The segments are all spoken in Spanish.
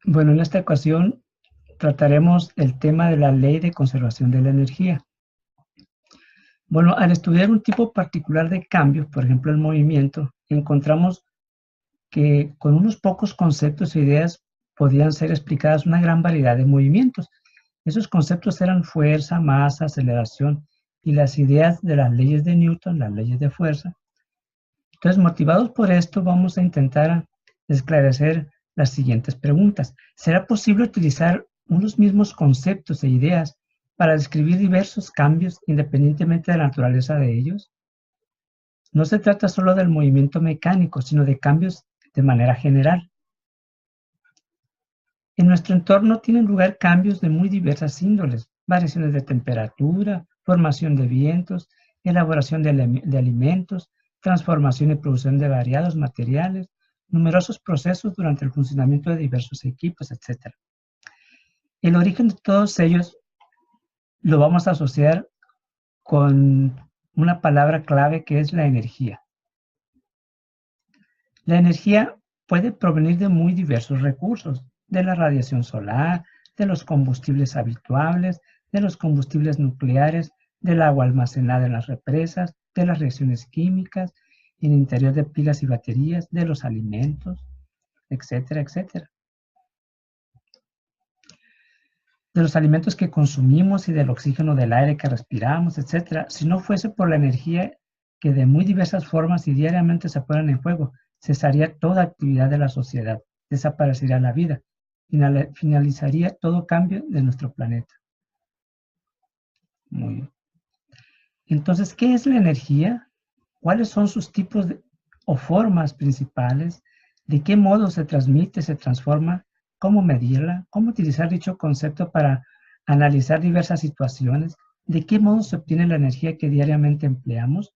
Bueno, en esta ocasión trataremos el tema de la ley de conservación de la energía. Bueno, al estudiar un tipo particular de cambios, por ejemplo el movimiento, encontramos que con unos pocos conceptos e ideas podían ser explicadas una gran variedad de movimientos. Esos conceptos eran fuerza, masa, aceleración y las ideas de las leyes de Newton, las leyes de fuerza. Entonces, motivados por esto, vamos a intentar esclarecer las siguientes preguntas. ¿Será posible utilizar unos mismos conceptos e ideas para describir diversos cambios independientemente de la naturaleza de ellos? No se trata solo del movimiento mecánico, sino de cambios de manera general. En nuestro entorno tienen lugar cambios de muy diversas índoles, variaciones de temperatura, formación de vientos, elaboración de alimentos, transformación y producción de variados materiales, numerosos procesos durante el funcionamiento de diversos equipos, etc. El origen de todos ellos lo vamos a asociar con una palabra clave que es la energía. La energía puede provenir de muy diversos recursos, de la radiación solar, de los combustibles habituales, de los combustibles nucleares, del agua almacenada en las represas, de las reacciones químicas, en el interior de pilas y baterías, de los alimentos, etcétera, etcétera. De los alimentos que consumimos y del oxígeno del aire que respiramos, etcétera. Si no fuese por la energía que de muy diversas formas y diariamente se ponen en juego, cesaría toda actividad de la sociedad, desaparecería la vida, finalizaría todo cambio de nuestro planeta. Muy bien. Entonces, ¿qué es la energía? ¿Cuáles son sus tipos o formas principales? ¿De qué modo se transmite, se transforma? ¿Cómo medirla? ¿Cómo utilizar dicho concepto para analizar diversas situaciones? ¿De qué modo se obtiene la energía que diariamente empleamos?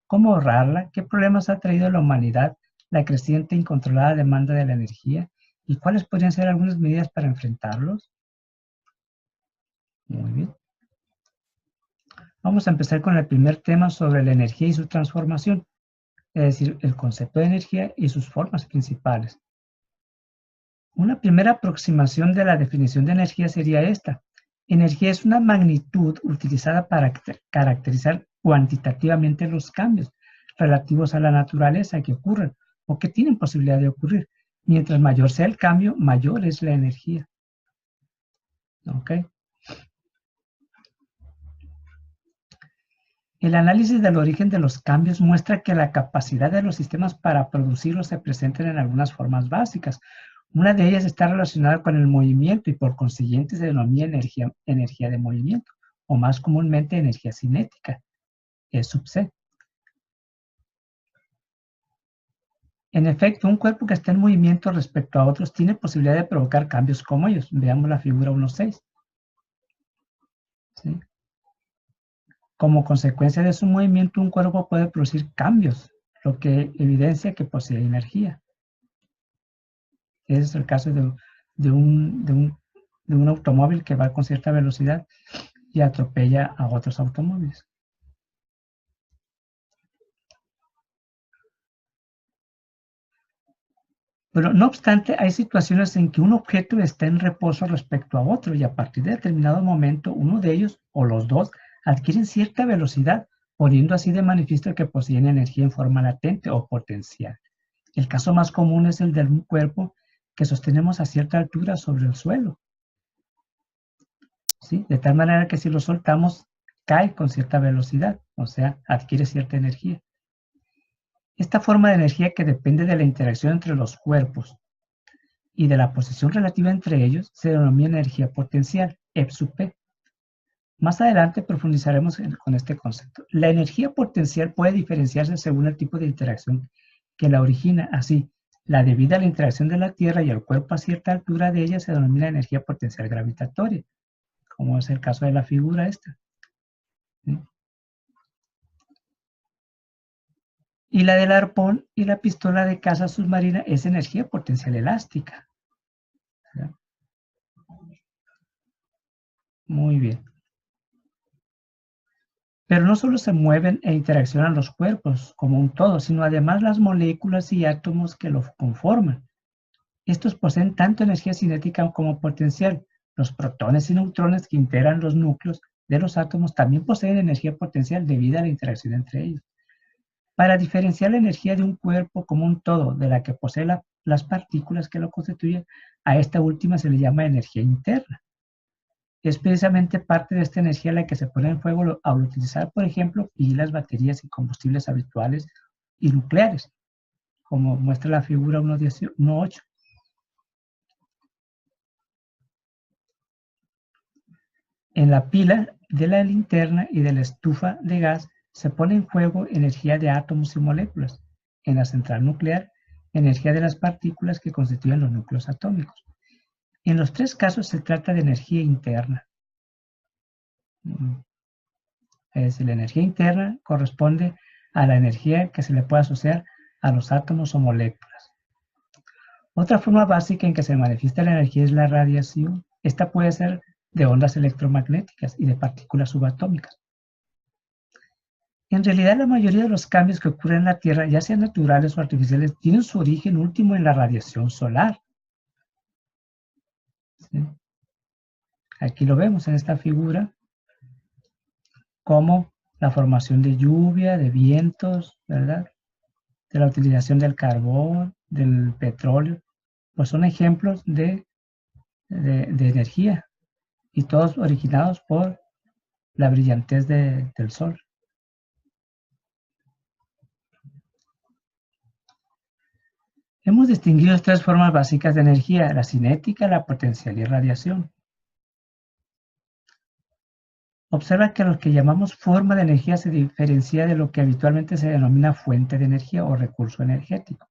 ¿Cómo ahorrarla? ¿Qué problemas ha traído a la humanidad la creciente e incontrolada demanda de la energía? ¿Y cuáles podrían ser algunas medidas para enfrentarlos? Muy bien. Vamos a empezar con el primer tema sobre la energía y su transformación, es decir, el concepto de energía y sus formas principales. Una primera aproximación de la definición de energía sería esta. Energía es una magnitud utilizada para caracterizar cuantitativamente los cambios relativos a la naturaleza que ocurren o que tienen posibilidad de ocurrir. Mientras mayor sea el cambio, mayor es la energía. ¿Ok? El análisis del origen de los cambios muestra que la capacidad de los sistemas para producirlos se presenta en algunas formas básicas. Una de ellas está relacionada con el movimiento y por consiguiente se denomina energía de movimiento, o más comúnmente energía cinética, E sub C. En efecto, un cuerpo que está en movimiento respecto a otros tiene posibilidad de provocar cambios como ellos. Veamos la figura 1.6. ¿Sí? Como consecuencia de su movimiento, un cuerpo puede producir cambios, lo que evidencia que posee energía. Ese es el caso de un automóvil que va con cierta velocidad y atropella a otros automóviles. Pero no obstante, hay situaciones en que un objeto está en reposo respecto a otro y a partir de determinado momento uno de ellos o los dos adquieren cierta velocidad, poniendo así de manifiesto que poseen energía en forma latente o potencial. El caso más común es el de un cuerpo que sostenemos a cierta altura sobre el suelo, ¿sí? De tal manera que si lo soltamos cae con cierta velocidad, o sea, adquiere cierta energía. Esta forma de energía que depende de la interacción entre los cuerpos y de la posición relativa entre ellos se denomina energía potencial, E sub P. Más adelante profundizaremos con este concepto. La energía potencial puede diferenciarse según el tipo de interacción que la origina. Así, la debida a la interacción de la Tierra y el cuerpo a cierta altura de ella se denomina energía potencial gravitatoria, como es el caso de la figura esta. ¿Sí? Y la del arpón y la pistola de caza submarina es energía potencial elástica. ¿Sí? Muy bien. Pero no solo se mueven e interaccionan los cuerpos como un todo, sino además las moléculas y átomos que lo conforman. Estos poseen tanto energía cinética como potencial. Los protones y neutrones que integran los núcleos de los átomos también poseen energía potencial debido a la interacción entre ellos. Para diferenciar la energía de un cuerpo como un todo de la que posee las partículas que lo constituyen, a esta última se le llama energía interna. Es precisamente parte de esta energía la que se pone en fuego al utilizar, por ejemplo, pilas, baterías y combustibles habituales y nucleares, como muestra la figura 1.8. En la pila de la linterna y de la estufa de gas se pone en juego energía de átomos y moléculas. En la central nuclear, energía de las partículas que constituyen los núcleos atómicos. En los tres casos se trata de energía interna. Es decir, la energía interna corresponde a la energía que se le puede asociar a los átomos o moléculas. Otra forma básica en que se manifiesta la energía es la radiación. Esta puede ser de ondas electromagnéticas y de partículas subatómicas. En realidad, la mayoría de los cambios que ocurren en la Tierra, ya sean naturales o artificiales, tienen su origen último en la radiación solar. ¿Sí? Aquí lo vemos en esta figura, como la formación de lluvia, de vientos, ¿verdad? De la utilización del carbón, del petróleo, pues son ejemplos de energía, y todos originados por la brillantez del Sol. Hemos distinguido tres formas básicas de energía: la cinética, la potencial y radiación. Observa que lo que llamamos forma de energía se diferencia de lo que habitualmente se denomina fuente de energía o recurso energético.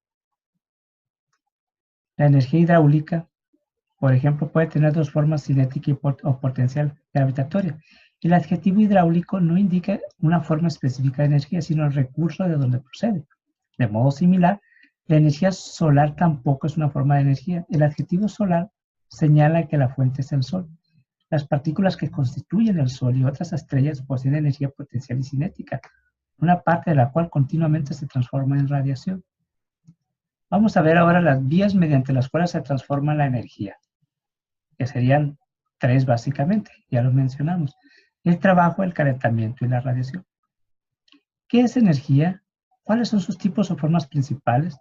La energía hidráulica, por ejemplo, puede tener dos formas, cinética o potencial gravitatoria. El adjetivo hidráulico no indica una forma específica de energía, sino el recurso de donde procede. De modo similar, la energía solar tampoco es una forma de energía. El adjetivo solar señala que la fuente es el Sol. Las partículas que constituyen el Sol y otras estrellas poseen energía potencial y cinética, una parte de la cual continuamente se transforma en radiación. Vamos a ver ahora las vías mediante las cuales se transforma la energía, que serían tres básicamente, ya los mencionamos: el trabajo, el calentamiento y la radiación. ¿Qué es energía? ¿Cuáles son sus tipos o formas principales?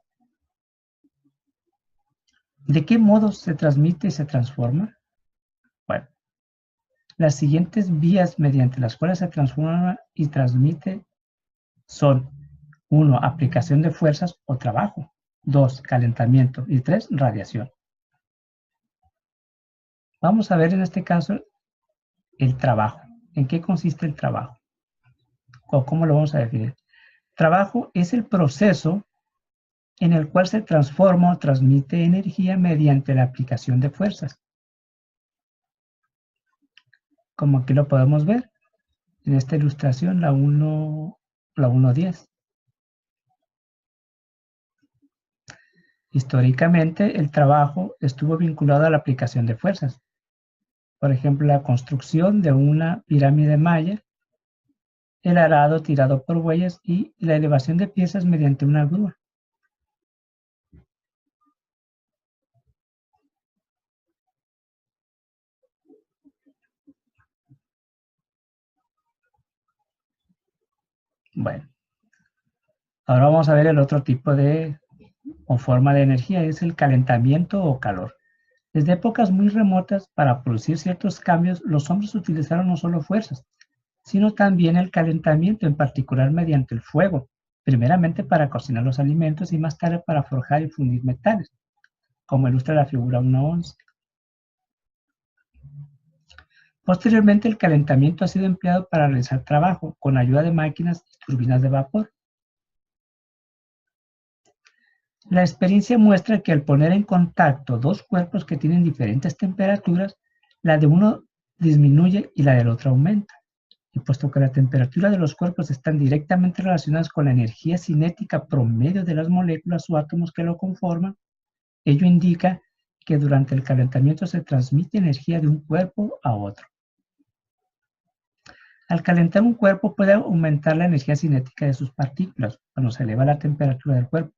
¿De qué modo se transmite y se transforma? Bueno, las siguientes vías mediante las cuales se transforma y transmite son: 1. Aplicación de fuerzas o trabajo. 2. Calentamiento. Y 3. Radiación. Vamos a ver en este caso el trabajo. ¿En qué consiste el trabajo? ¿O cómo lo vamos a definir? Trabajo es el proceso en el cual se transforma o transmite energía mediante la aplicación de fuerzas. Como aquí lo podemos ver en esta ilustración, la 1.10. Históricamente, el trabajo estuvo vinculado a la aplicación de fuerzas. Por ejemplo, la construcción de una pirámide maya, el arado tirado por bueyes y la elevación de piezas mediante una grúa. Bueno, ahora vamos a ver el otro tipo de o forma de energía, es el calentamiento o calor. Desde épocas muy remotas, para producir ciertos cambios, los hombres utilizaron no solo fuerzas, sino también el calentamiento, en particular mediante el fuego, primeramente para cocinar los alimentos y más tarde para forjar y fundir metales, como ilustra la figura 1.11. Posteriormente, el calentamiento ha sido empleado para realizar trabajo con ayuda de máquinas y turbinas de vapor. La experiencia muestra que al poner en contacto dos cuerpos que tienen diferentes temperaturas, la de uno disminuye y la del otro aumenta. Y puesto que la temperatura de los cuerpos están directamente relacionadas con la energía cinética promedio de las moléculas o átomos que lo conforman, ello indica que durante el calentamiento se transmite energía de un cuerpo a otro. Al calentar un cuerpo puede aumentar la energía cinética de sus partículas cuando se eleva la temperatura del cuerpo.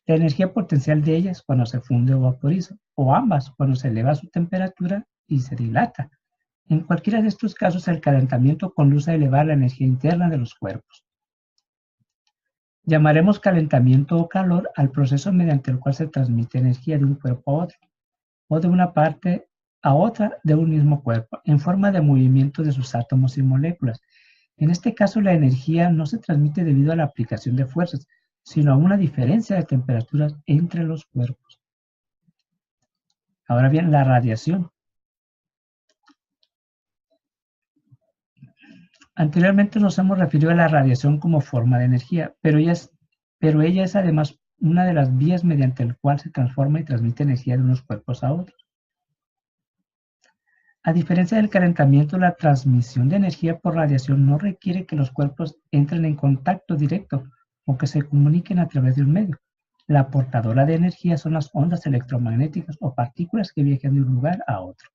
La energía potencial de ella es cuando se funde o vaporiza, o ambas, cuando se eleva su temperatura y se dilata. En cualquiera de estos casos, el calentamiento conduce a elevar la energía interna de los cuerpos. Llamaremos calentamiento o calor al proceso mediante el cual se transmite energía de un cuerpo a otro, o de una parte a otra de un mismo cuerpo, en forma de movimiento de sus átomos y moléculas. En este caso, la energía no se transmite debido a la aplicación de fuerzas, sino a una diferencia de temperaturas entre los cuerpos. Ahora bien, la radiación. Anteriormente nos hemos referido a la radiación como forma de energía, pero ella es además una de las vías mediante la cual se transforma y transmite energía de unos cuerpos a otros. A diferencia del calentamiento, la transmisión de energía por radiación no requiere que los cuerpos entren en contacto directo o que se comuniquen a través de un medio. La portadora de energía son las ondas electromagnéticas o partículas que viajan de un lugar a otro.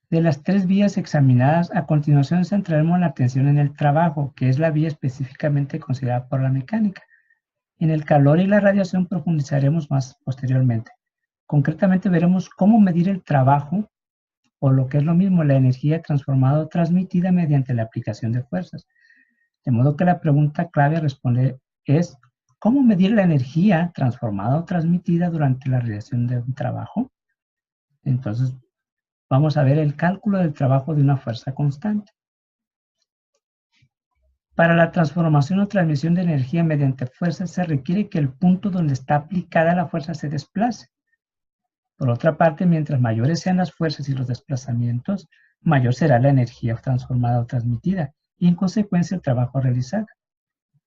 De las tres vías examinadas, a continuación centraremos la atención en el trabajo, que es la vía específicamente considerada por la mecánica. En el calor y la radiación profundizaremos más posteriormente. Concretamente veremos cómo medir el trabajo, o lo que es lo mismo, la energía transformada o transmitida mediante la aplicación de fuerzas. De modo que la pregunta clave a responder es, ¿cómo medir la energía transformada o transmitida durante la realización de un trabajo? Entonces, vamos a ver el cálculo del trabajo de una fuerza constante. Para la transformación o transmisión de energía mediante fuerza se requiere que el punto donde está aplicada la fuerza se desplace. Por otra parte, mientras mayores sean las fuerzas y los desplazamientos, mayor será la energía transformada o transmitida y en consecuencia el trabajo realizado.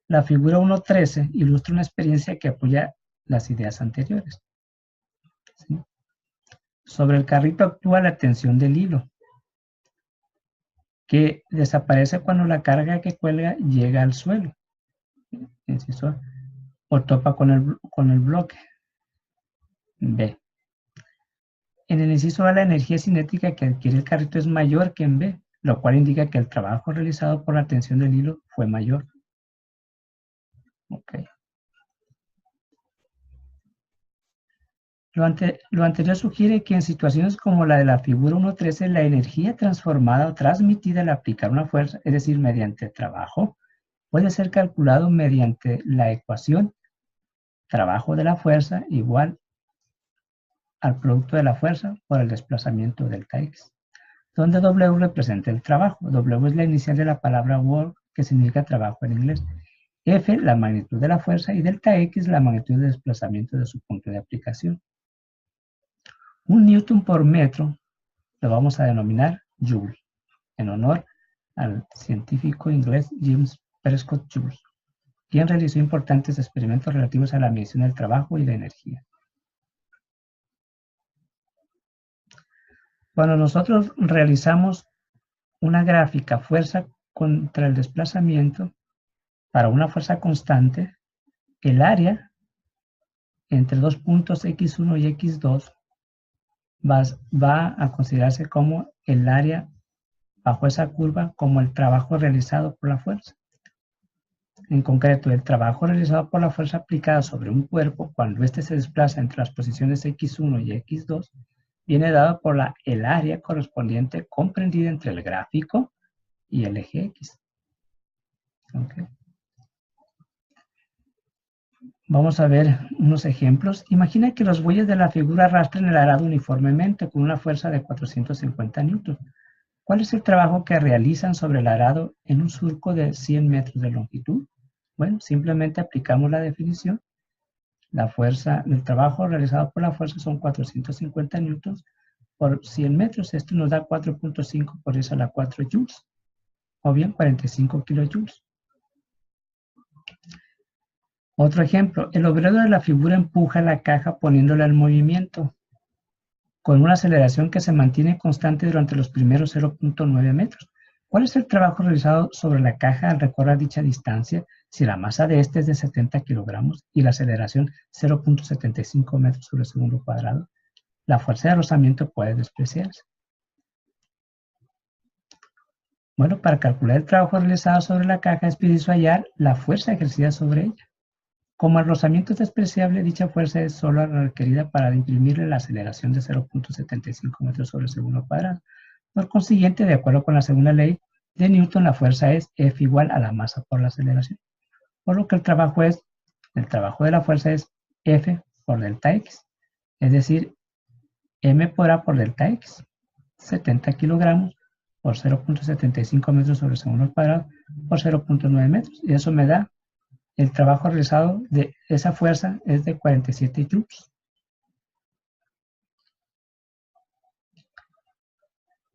La figura 1.13 ilustra una experiencia que apoya las ideas anteriores. ¿Sí? Sobre el carrito actúa la tensión del hilo, que desaparece cuando la carga que cuelga llega al suelo, inciso, o topa con el bloque. B. En el inciso A, la energía cinética que adquiere el carrito es mayor que en B, lo cual indica que el trabajo realizado por la tensión del hilo fue mayor. Okay. Lo anterior sugiere que en situaciones como la de la figura 1.13, la energía transformada o transmitida al aplicar una fuerza, es decir, mediante trabajo, puede ser calculado mediante la ecuación trabajo de la fuerza igual al producto de la fuerza por el desplazamiento delta x, donde W representa el trabajo. W es la inicial de la palabra work, que significa trabajo en inglés. F, la magnitud de la fuerza, y delta x, la magnitud de desplazamiento de su punto de aplicación. Un newton por metro lo vamos a denominar joule, en honor al científico inglés James Prescott Joule, quien realizó importantes experimentos relativos a la medición del trabajo y la energía. Cuando nosotros realizamos una gráfica fuerza contra el desplazamiento para una fuerza constante, el área entre dos puntos x1 y x2 va a considerarse como el área bajo esa curva como el trabajo realizado por la fuerza. En concreto, el trabajo realizado por la fuerza aplicada sobre un cuerpo cuando éste se desplaza entre las posiciones x1 y x2 viene dado por el área correspondiente comprendida entre el gráfico y el eje X. Okay. Vamos a ver unos ejemplos. Imagina que los bueyes de la figura arrastran el arado uniformemente con una fuerza de 450 newtons. ¿Cuál es el trabajo que realizan sobre el arado en un surco de 100 metros de longitud? Bueno, simplemente aplicamos la definición. La fuerza, el trabajo realizado por la fuerza son 450 newtons por 100 metros. Esto nos da 4.5 por eso a la 4 joules, o bien 45 kilojoules. Otro ejemplo, el obrero de la figura empuja la caja poniéndola en movimiento con una aceleración que se mantiene constante durante los primeros 0.9 metros. ¿Cuál es el trabajo realizado sobre la caja al recorrer dicha distancia si la masa de este es de 70 kilogramos y la aceleración 0.75 metros sobre segundo cuadrado? La fuerza de rozamiento puede despreciarse. Bueno, para calcular el trabajo realizado sobre la caja es preciso hallar la fuerza ejercida sobre ella. Como el rozamiento es despreciable, dicha fuerza es solo requerida para imprimirle la aceleración de 0.75 metros sobre segundo cuadrado. Por consiguiente, de acuerdo con la segunda ley de Newton, la fuerza es F igual a la masa por la aceleración. Por lo que el trabajo de la fuerza es F por delta X, es decir, M por A por delta X, 70 kilogramos por 0.75 metros sobre segundo cuadrado por 0.9 metros. Y eso me da el trabajo realizado de esa fuerza es de 47 joules.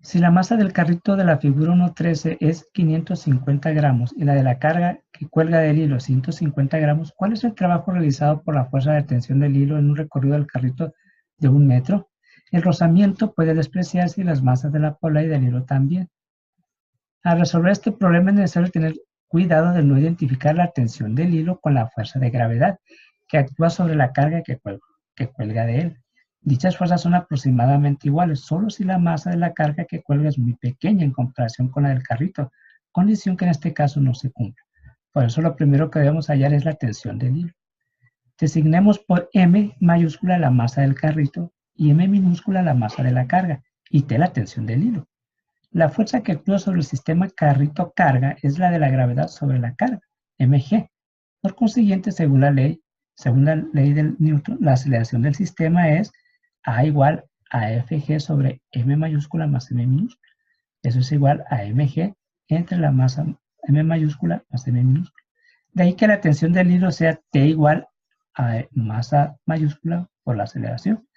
Si la masa del carrito de la figura 1.13 es 550 gramos y la de la carga que cuelga del hilo 150 gramos, ¿cuál es el trabajo realizado por la fuerza de tensión del hilo en un recorrido del carrito de 1 metro? El rozamiento puede despreciarse y las masas de la pola y del hilo también. Al resolver este problema es necesario tener cuidado de no identificar la tensión del hilo con la fuerza de gravedad que actúa sobre la carga que cuelga de él. Dichas fuerzas son aproximadamente iguales, solo si la masa de la carga que cuelga es muy pequeña en comparación con la del carrito, condición que en este caso no se cumple. Por eso lo primero que debemos hallar es la tensión del hilo. Designemos por M mayúscula la masa del carrito y M minúscula la masa de la carga y T la tensión del hilo. La fuerza que actúa sobre el sistema carrito-carga es la de la gravedad sobre la carga, mg. Por consiguiente, según la ley de Newton, la aceleración del sistema es A igual a Fg sobre M mayúscula más M minúscula. Eso es igual a mg entre la masa M mayúscula más M minúscula. De ahí que la tensión del hilo sea T igual a masa mayúscula por la aceleración.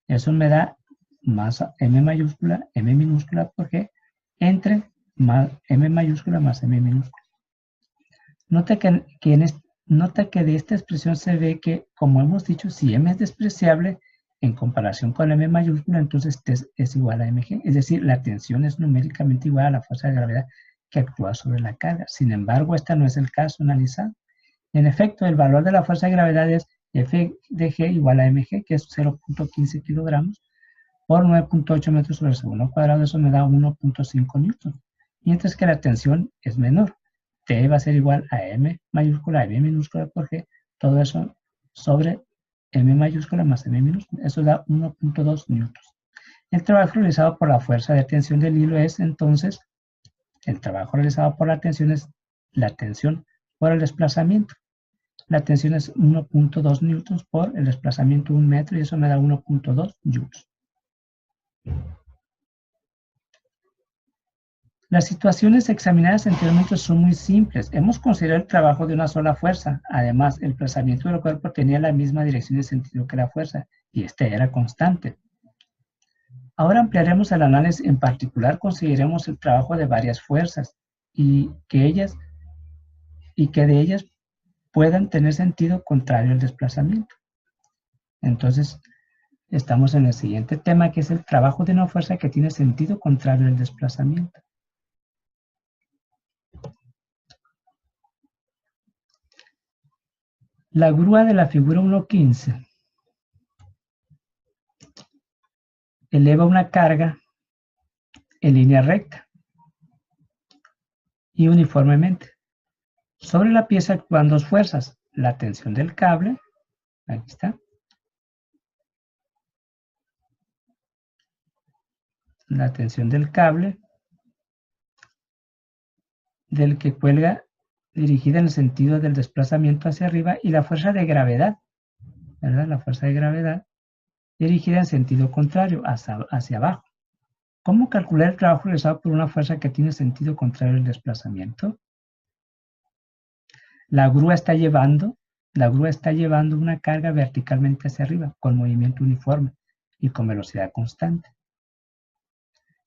Eso me da masa M mayúscula, M minúscula por G entre M mayúscula más M minúscula. Nota que de esta expresión se ve que, como hemos dicho, si M es despreciable en comparación con M mayúscula, entonces T es igual a mg, es decir, la tensión es numéricamente igual a la fuerza de gravedad que actúa sobre la carga. Sin embargo, este no es el caso analizado. En efecto, el valor de la fuerza de gravedad es F de G igual a mg, que es 0.15 kilogramos, por 9.8 metros sobre segundo cuadrado, eso me da 1.5 newton. Mientras que la tensión es menor. T va a ser igual a M mayúscula, M minúscula por G, todo eso sobre M mayúscula más M minúscula. Eso da 1.2 newtons. El trabajo realizado por la fuerza de tensión del hilo es entonces, el trabajo realizado por la tensión es la tensión por el desplazamiento. La tensión es 1.2 newtons por el desplazamiento 1 metro y eso me da 1.2 joules. Las situaciones examinadas anteriormente son muy simples. Hemos considerado el trabajo de una sola fuerza. Además, el desplazamiento del cuerpo tenía la misma dirección de sentido que la fuerza, y este era constante. Ahora ampliaremos el análisis. En particular, consideremos el trabajo de varias fuerzas y que de ellas puedan tener sentido contrario al desplazamiento. Entonces, estamos en el siguiente tema, que es el trabajo de una fuerza que tiene sentido contrario al desplazamiento. La grúa de la figura 1.15 eleva una carga en línea recta y uniformemente. Sobre la pieza actúan dos fuerzas, la tensión del cable, aquí está, la tensión del cable del que cuelga dirigida en el sentido del desplazamiento hacia arriba y la fuerza de gravedad, ¿verdad? La fuerza de gravedad dirigida en sentido contrario, hacia abajo. ¿Cómo calcular el trabajo realizado por una fuerza que tiene sentido contrario al desplazamiento? La grúa está llevando una carga verticalmente hacia arriba, con movimiento uniforme y con velocidad constante.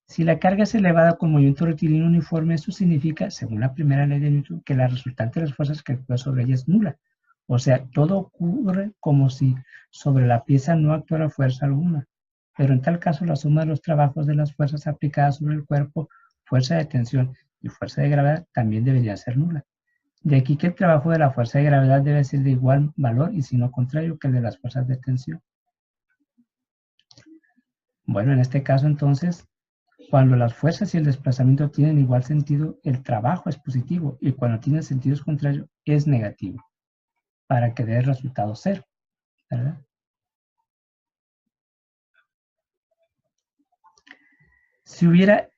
Si la carga es elevada con movimiento rectilíneo uniforme, eso significa, según la primera ley de Newton, que la resultante de las fuerzas que actúan sobre ella es nula. O sea, todo ocurre como si sobre la pieza no actuara fuerza alguna. Pero en tal caso, la suma de los trabajos de las fuerzas aplicadas sobre el cuerpo, fuerza de tensión y fuerza de gravedad también debería ser nula. De aquí que el trabajo de la fuerza de gravedad debe ser de igual valor y si no contrario que el de las fuerzas de tensión. Bueno, en este caso entonces, cuando las fuerzas y el desplazamiento tienen igual sentido, el trabajo es positivo y cuando tienen sentidos contrarios es negativo, para que dé el resultado cero, ¿verdad? Si hubiera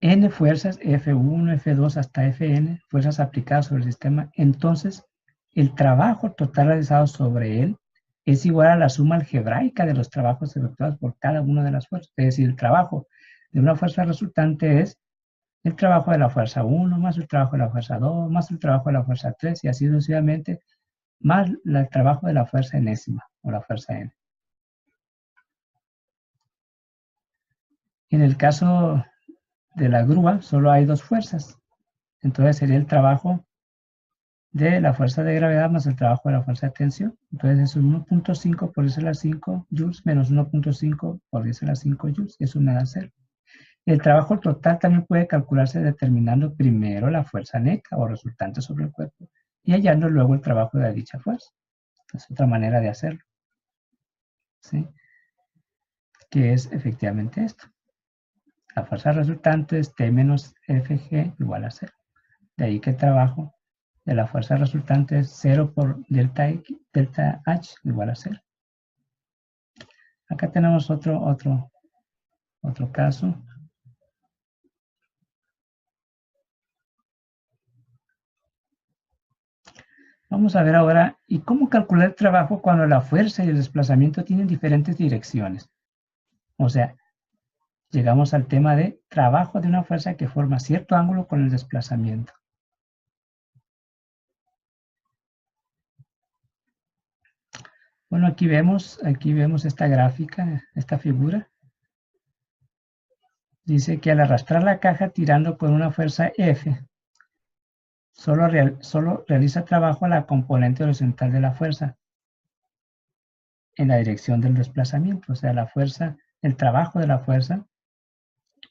n fuerzas, F1, F2 hasta Fn, fuerzas aplicadas sobre el sistema, entonces el trabajo total realizado sobre él es igual a la suma algebraica de los trabajos efectuados por cada una de las fuerzas. Es decir, el trabajo de una fuerza resultante es el trabajo de la fuerza 1 más el trabajo de la fuerza 2 más el trabajo de la fuerza 3 y así sucesivamente, más el trabajo de la fuerza enésima o la fuerza n. En el caso de la grúa solo hay dos fuerzas, entonces sería el trabajo de la fuerza de gravedad más el trabajo de la fuerza de tensión. Entonces eso es 1.5 por 10 a la 5 joules menos 1.5 por 10 a la 5 joules, eso me da 0. El trabajo total también puede calcularse determinando primero la fuerza neta o resultante sobre el cuerpo y hallando luego el trabajo de dicha fuerza. Es otra manera de hacerlo, ¿sí? Que es efectivamente esto. La fuerza resultante es T menos Fg igual a 0. De ahí que el trabajo de la fuerza resultante es 0 por delta H igual a 0. Acá tenemos otro caso. Vamos a ver ahora, ¿y cómo calcular el trabajo cuando la fuerza y el desplazamiento tienen diferentes direcciones? O sea, llegamos al tema de trabajo de una fuerza que forma cierto ángulo con el desplazamiento. Bueno, aquí vemos esta gráfica, esta figura. Dice que al arrastrar la caja tirando con una fuerza F, solo realiza trabajo a la componente horizontal de la fuerza en la dirección del desplazamiento. O sea, la fuerza, el trabajo de la fuerza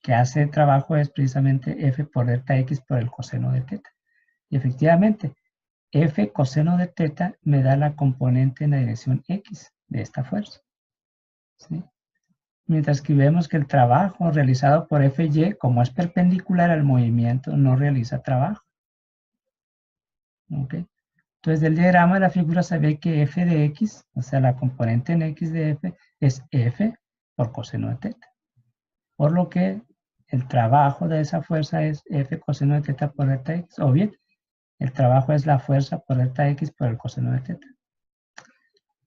que hace trabajo es precisamente F por delta X por el coseno de teta. Y efectivamente, F coseno de teta me da la componente en la dirección X de esta fuerza, ¿sí? Mientras que vemos que el trabajo realizado por Fy, como es perpendicular al movimiento, no realiza trabajo. ¿Okay? Entonces, del diagrama de la figura se ve que f de x, o sea, la componente en x de f, es f por coseno de teta. Por lo que el trabajo de esa fuerza es f coseno de teta por delta x, o bien, el trabajo es la fuerza por delta x por el coseno de teta.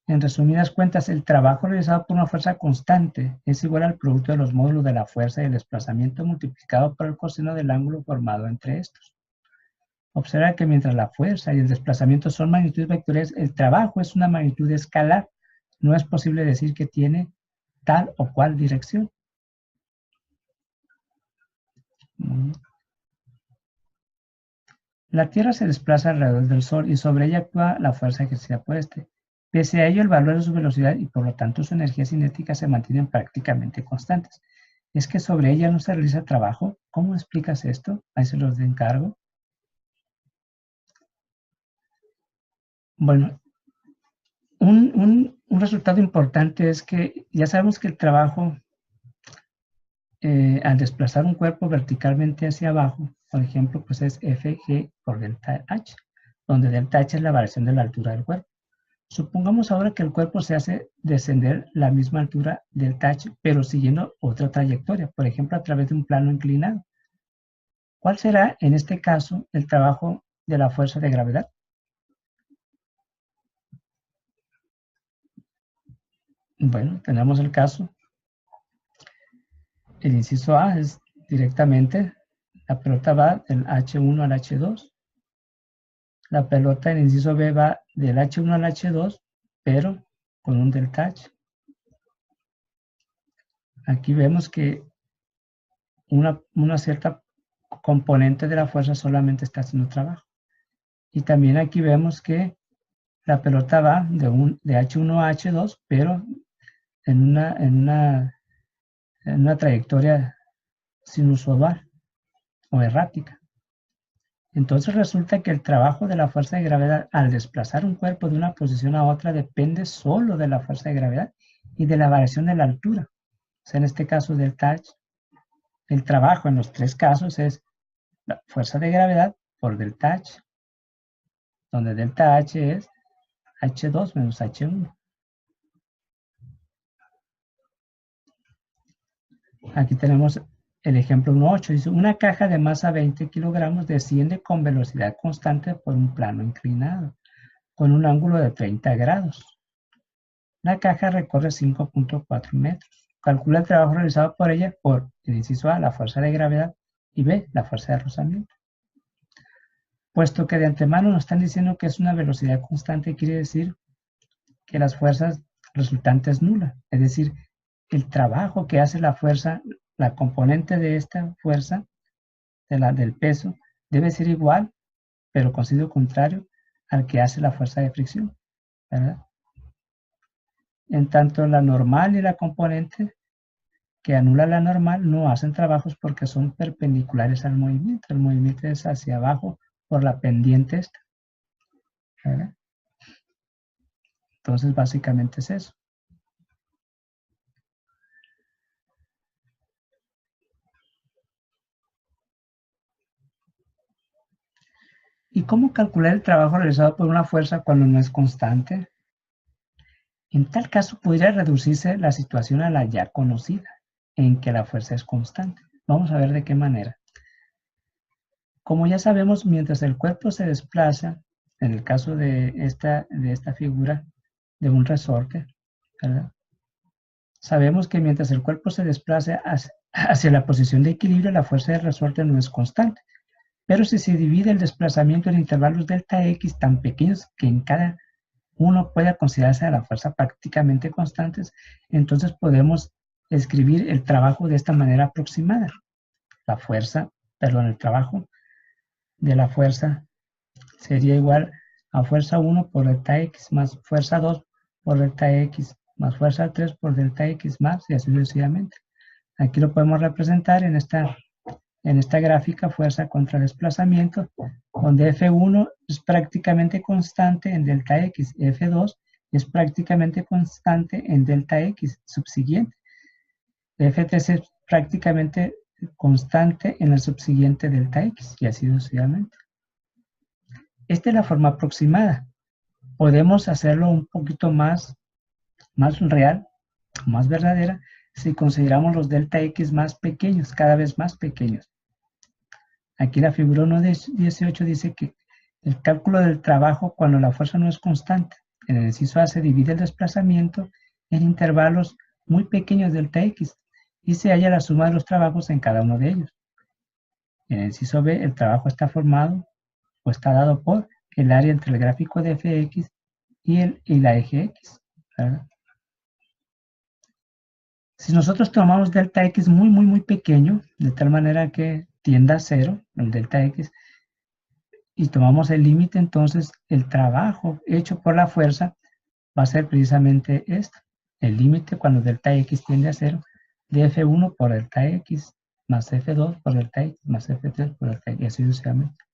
En resumidas cuentas, el trabajo realizado por una fuerza constante es igual al producto de los módulos de la fuerza y el desplazamiento multiplicado por el coseno del ángulo formado entre estos. Observa que mientras la fuerza y el desplazamiento son magnitudes vectoriales, el trabajo es una magnitud escalar. No es posible decir que tiene tal o cual dirección. La Tierra se desplaza alrededor del Sol y sobre ella actúa la fuerza ejercida por este. Pese a ello, el valor de su velocidad y por lo tanto su energía cinética se mantienen prácticamente constantes. ¿Es que sobre ella no se realiza trabajo? ¿Cómo explicas esto? Ahí se los encargo. Bueno, un resultado importante es que ya sabemos que el trabajo al desplazar un cuerpo verticalmente hacia abajo, por ejemplo, pues es Fg por delta H, donde delta H es la variación de la altura del cuerpo. Supongamos ahora que el cuerpo se hace descender la misma altura delta H, pero siguiendo otra trayectoria, por ejemplo, a través de un plano inclinado. ¿Cuál será, en este caso, el trabajo de la fuerza de gravedad? Bueno, tenemos el caso. El inciso A es directamente, la pelota va del H1 al H2. La pelota en el inciso B va del H1 al H2, pero con un delta H. Aquí vemos que una cierta componente de la fuerza solamente está haciendo trabajo. Y también aquí vemos que la pelota va de H1 a H2, pero en una trayectoria sinusoidal. o errática. Entonces resulta que el trabajo de la fuerza de gravedad al desplazar un cuerpo de una posición a otra depende solo de la fuerza de gravedad y de la variación de la altura. O sea, en este caso delta H, el trabajo en los tres casos es la fuerza de gravedad por delta H, donde delta H es H2 menos H1. Aquí tenemos el ejemplo 1.8. Dice, una caja de masa 20 kilogramos desciende con velocidad constante por un plano inclinado, con un ángulo de 30 grados. La caja recorre 5.4 metros. Calcula el trabajo realizado por ella por, el inciso A, la fuerza de gravedad, y B, la fuerza de rozamiento. Puesto que de antemano nos están diciendo que es una velocidad constante, quiere decir que las fuerzas resultantes es nula. Es decir, el trabajo que hace la fuerza, la componente de esta fuerza, del peso, debe ser igual, pero con sentido contrario, al que hace la fuerza de fricción, ¿verdad? En tanto, la normal y la componente que anula la normal no hacen trabajos porque son perpendiculares al movimiento. El movimiento es hacia abajo por la pendiente esta, ¿verdad? Entonces, básicamente es eso. ¿Y cómo calcular el trabajo realizado por una fuerza cuando no es constante? En tal caso, podría reducirse la situación a la ya conocida, en que la fuerza es constante. Vamos a ver de qué manera. Como ya sabemos, mientras el cuerpo se desplaza, en el caso de esta figura, de un resorte, ¿verdad? Sabemos que mientras el cuerpo se desplaza hacia la posición de equilibrio, la fuerza del resorte no es constante. Pero si se divide el desplazamiento en intervalos delta X tan pequeños que en cada uno pueda considerarse a la fuerza prácticamente constantes, entonces podemos escribir el trabajo de esta manera aproximada. El trabajo de la fuerza sería igual a fuerza 1 por delta X más fuerza 2 por delta X más fuerza 3 por delta X más y así sucesivamente. Aquí lo podemos representar en esta gráfica fuerza contra desplazamiento, donde F1 es prácticamente constante en delta X, F2 es prácticamente constante en delta X subsiguiente, F3 es prácticamente constante en el subsiguiente delta X y así sucesivamente. Esta es la forma aproximada. Podemos hacerlo un poquito más real, más verdadera, si consideramos los delta X más pequeños, cada vez más pequeños. Aquí la figura 1.18 dice que el cálculo del trabajo cuando la fuerza no es constante. En el inciso A se divide el desplazamiento en intervalos muy pequeños delta X y se halla la suma de los trabajos en cada uno de ellos. En el inciso B el trabajo está formado o está dado por el área entre el gráfico de Fx y la eje X, ¿verdad? Si nosotros tomamos delta X muy pequeño, de tal manera que tienda a cero, el delta X, y tomamos el límite, entonces el trabajo hecho por la fuerza va a ser precisamente esto. El límite cuando delta X tiende a cero, de F1 por delta X, más F2 por delta X, más F3 por delta X, y así sucesivamente.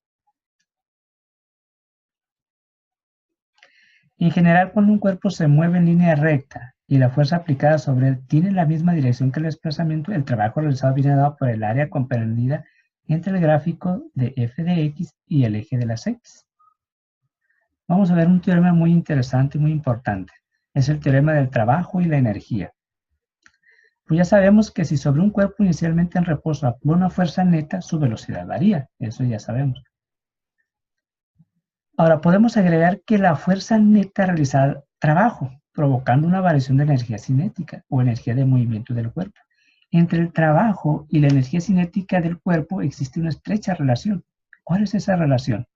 En general, cuando un cuerpo se mueve en línea recta y la fuerza aplicada sobre él tiene la misma dirección que el desplazamiento, el trabajo realizado viene dado por el área comprendida entre el gráfico de f de x y el eje de las x. Vamos a ver un teorema muy interesante y muy importante. Es el teorema del trabajo y la energía. Pues ya sabemos que si sobre un cuerpo inicialmente en reposo actúa una fuerza neta, su velocidad varía. Eso ya sabemos. Ahora, podemos agregar que la fuerza neta realiza trabajo, provocando una variación de energía cinética o energía de movimiento del cuerpo. Entre el trabajo y la energía cinética del cuerpo existe una estrecha relación. ¿Cuál es esa relación?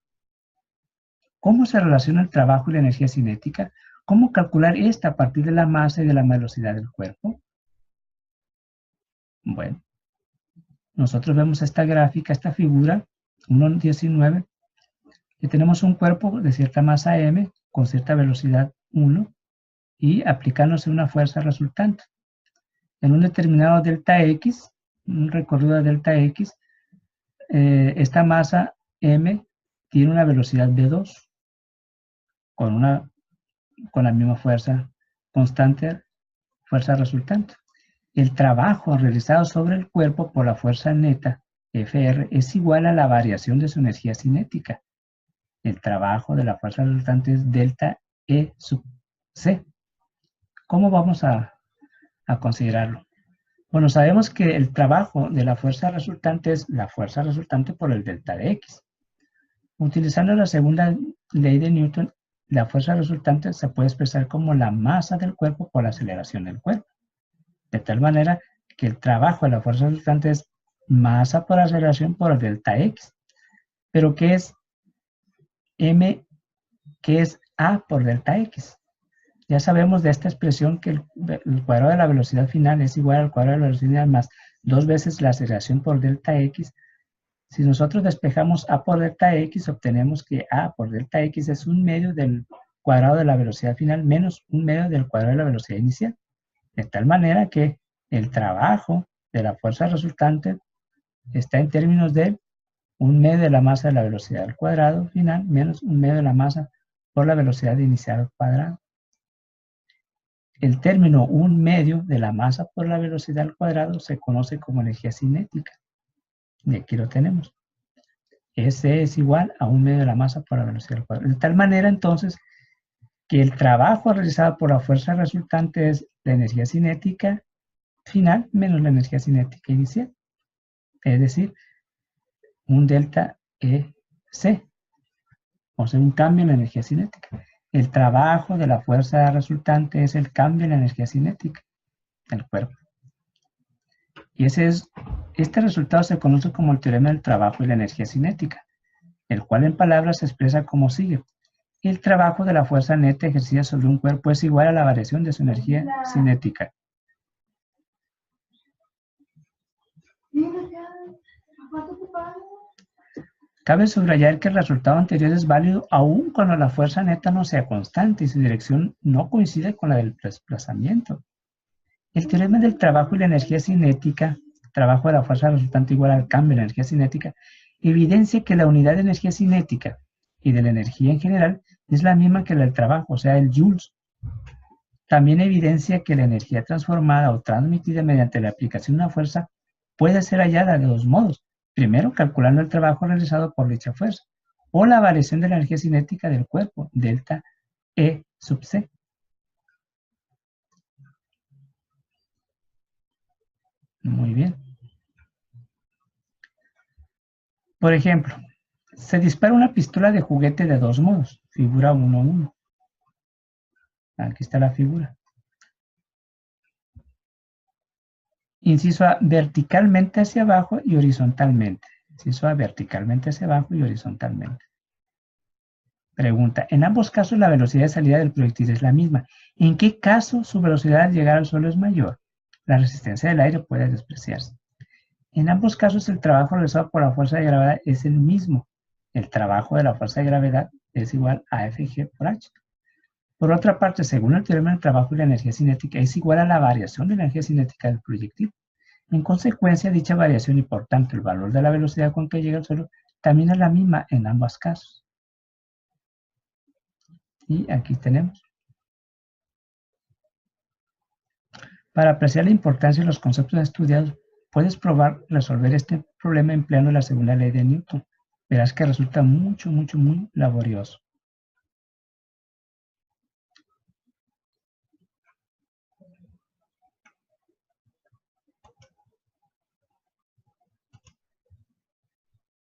¿Cómo se relaciona el trabajo y la energía cinética? ¿Cómo calcular esta a partir de la masa y de la velocidad del cuerpo? Bueno, nosotros vemos esta gráfica, esta figura, 1.19, que tenemos un cuerpo de cierta masa m con cierta velocidad 1 y aplicándose una fuerza resultante. En un determinado delta x, un recorrido de delta x, esta masa m tiene una velocidad v2 con la misma fuerza constante, fuerza resultante. El trabajo realizado sobre el cuerpo por la fuerza neta, Fr, es igual a la variación de su energía cinética. El trabajo de la fuerza resultante es delta E sub C. ¿Cómo vamos a considerarlo? Bueno, sabemos que el trabajo de la fuerza resultante es la fuerza resultante por el delta de X. Utilizando la segunda ley de Newton, la fuerza resultante se puede expresar como la masa del cuerpo por la aceleración del cuerpo. De tal manera que el trabajo de la fuerza resultante es masa por aceleración por el delta X. Pero ¿qué es M? ¿Qué es A por delta X? Ya sabemos de esta expresión que el cuadrado de la velocidad final es igual al cuadrado de la velocidad final más 2 veces la aceleración por delta X. Si nosotros despejamos A por delta X, obtenemos que A por delta X es 1/2 del cuadrado de la velocidad final menos 1/2 del cuadrado de la velocidad inicial. De tal manera que el trabajo de la fuerza resultante está en términos de 1/2 de la masa de la velocidad al cuadrado final menos 1/2 de la masa por la velocidad inicial al cuadrado. El término 1/2 de la masa por la velocidad al cuadrado se conoce como energía cinética. Y aquí lo tenemos. S es igual a 1/2 de la masa por la velocidad al cuadrado. De tal manera, entonces, que el trabajo realizado por la fuerza resultante es la energía cinética final menos la energía cinética inicial. Es decir, un delta EC. O sea, un cambio en la energía cinética. El trabajo de la fuerza resultante es el cambio en la energía cinética del cuerpo. Y este resultado se conoce como el teorema del trabajo y la energía cinética, el cual en palabras se expresa como sigue. El trabajo de la fuerza neta ejercida sobre un cuerpo es igual a la variación de su energía cinética. Cabe subrayar que el resultado anterior es válido aun cuando la fuerza neta no sea constante y su dirección no coincide con la del desplazamiento. El teorema del trabajo y la energía cinética, trabajo de la fuerza resultante igual al cambio en la energía cinética, evidencia que la unidad de energía cinética y de la energía en general es la misma que la del trabajo, o sea, el joules. También evidencia que la energía transformada o transmitida mediante la aplicación de una fuerza puede ser hallada de dos modos. Primero, calculando el trabajo realizado por dicha fuerza, o la variación de la energía cinética del cuerpo, delta E sub C. Muy bien. Por ejemplo, se dispara una pistola de juguete de dos modos, figura 1.1. Aquí está la figura. Inciso A, verticalmente hacia abajo y horizontalmente. Inciso A, verticalmente hacia abajo y horizontalmente. Pregunta, en ambos casos la velocidad de salida del proyectil es la misma. ¿En qué caso su velocidad al llegar al suelo es mayor? La resistencia del aire puede despreciarse. En ambos casos el trabajo realizado por la fuerza de gravedad es el mismo. El trabajo de la fuerza de gravedad es igual a Fg por h. Por otra parte, según el teorema del trabajo y la energía cinética, es igual a la variación de la energía cinética del proyectil. En consecuencia, dicha variación y por tanto el valor de la velocidad con que llega al suelo también es la misma en ambos casos. Y aquí tenemos. Para apreciar la importancia de los conceptos estudiados, puedes probar resolver este problema empleando la segunda ley de Newton. Verás que resulta muy laborioso.